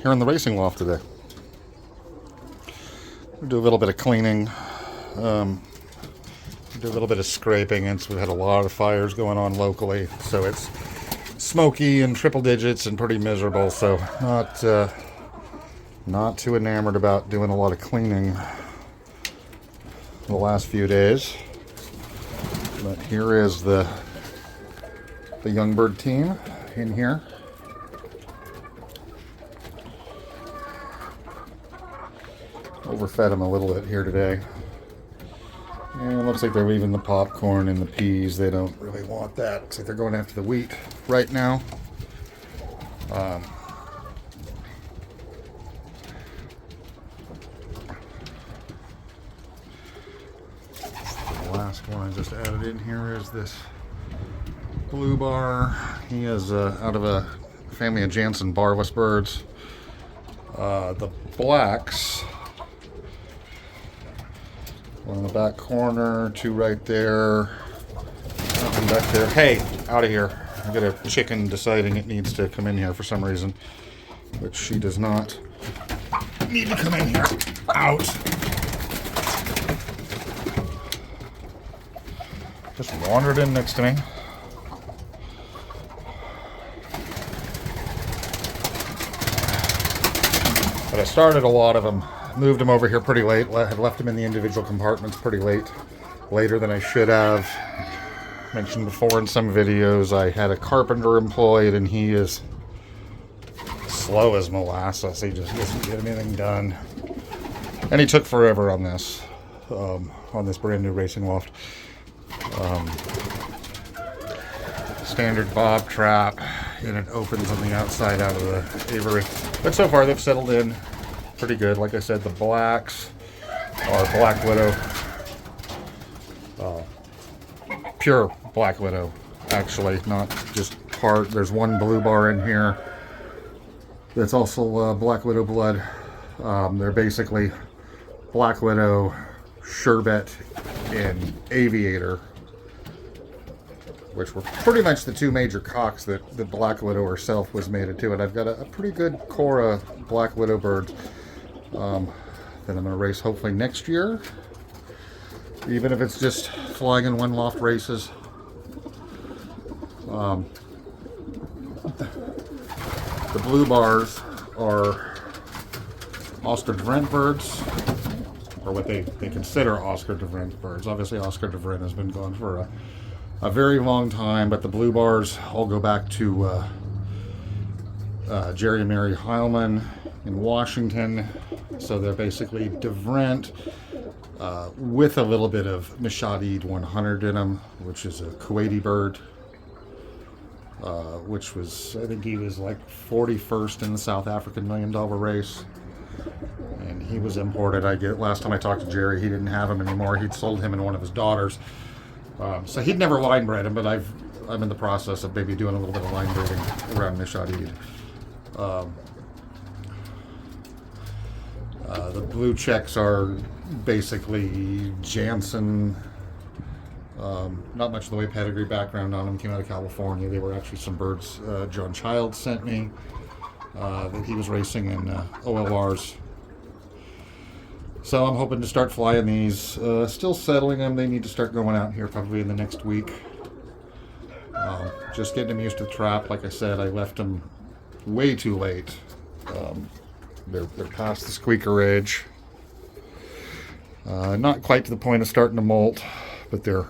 here in the racing loft today. We'll do a little bit of cleaning, do a little bit of scraping, and so we've had a lot of fires going on locally, so it's smoky and triple digits and pretty miserable, so not too enamored about doing a lot of cleaning the last few days. But here is the young bird team in here. Overfed them a little bit here today. And it looks like they're leaving the popcorn and the peas. They don't really want that. Looks like they're going after the wheat right now. The last one I just added in here is this blue bar. He is out of a family of Jansen barless birds. The blacks, one in the back corner, two right there, nothing back there. Hey, out of here. I got a chicken deciding it needs to come in here for some reason, which she does not need to come in here. Out. Just wandered in next to me. But I started a lot of them. Moved them over here pretty late. Had left them in the individual compartments pretty late. Later than I should have. Mentioned before in some videos, I had a carpenter employed and he is slow as molasses. He just doesn't get anything done. And he took forever on this brand new racing loft. Standard bob trap, and it opens on the outside out of the aviary. But so far they've settled in pretty good. Like I said, the blacks are Black Widow, pure Black Widow, actually, not just part. There's one blue bar in here that's also Black Widow blood. They're basically Black Widow, Sherbet, and Aviator, which were pretty much the two major cocks that the Black Widow herself was mated to. And I've got a pretty good core of Black Widow birds that I'm going to race hopefully next year, even if it's just flying in one loft races. The blue bars are Oscar Devriendt birds, or what they consider Oscar Devriendt birds. Obviously Oscar Devriendt has been gone for a very long time, but the blue bars all go back to Jerry and Mary Heilman in Washington. So they're basically Devriendt with a little bit of Mishadid 100 in them, which is a Kuwaiti bird, which was, I think he was like 41st in the South African $1 million race. And he was imported. Last time I talked to Jerry, he didn't have him anymore. He'd sold him and one of his daughters. So he'd never line bred him, but I'm in the process of maybe doing a little bit of line breeding around Mishadid. The blue checks are basically Jansen. Not much in the way of pedigree background on them. Came out of California. They were actually some birds John Child sent me that he was racing in OLRs. So I'm hoping to start flying these. Still settling them. They need to start going out here probably in the next week. Just getting them used to the trap. Like I said, I left them way too late. They're past the squeaker age. Not quite to the point of starting to molt, but they're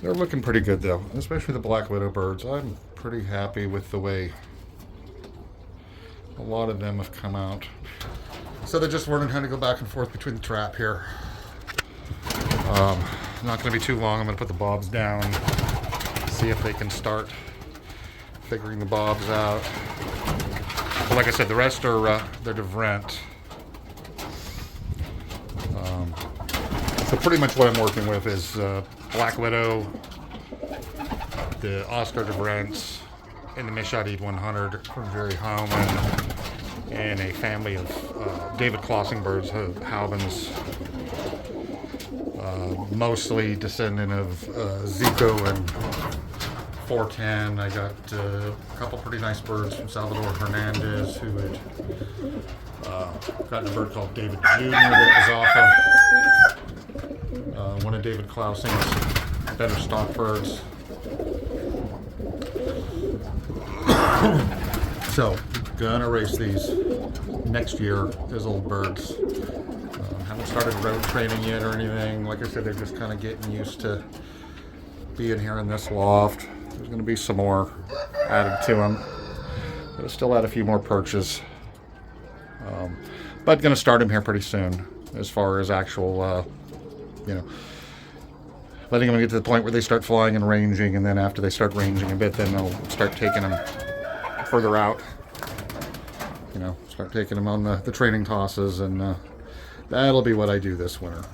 looking pretty good though, especially the Black Widow birds. I'm pretty happy with the way a lot of them have come out. So they're just learning how to go back and forth between the trap here. Not going to be too long. I'm going to put the bobs down, see if they can start figuring the bobs out. But like I said, the rest are they're Devriendt. So pretty much what I'm working with is Black Widow, the Oscar Devrendts, and the Mishadid 100 from Jerry Heilman, and a family of David Clausing-Houbens, mostly descendant of Zico and 410. I got a couple pretty nice birds from Salvador Hernandez, who had gotten a bird called David Jr. that was off of one of David Clausing's better stock birds. So, gonna race these next year as old birds. Haven't started road training yet or anything. Like I said, they're just kind of getting used to being here in this loft. There's going to be some more added to them. I'll still add a few more perches. But going to start them here pretty soon as far as actual, letting them get to the point where they start flying and ranging, and then after they start ranging a bit, then they'll start taking them further out. Start taking them on the training tosses, and that'll be what I do this winter.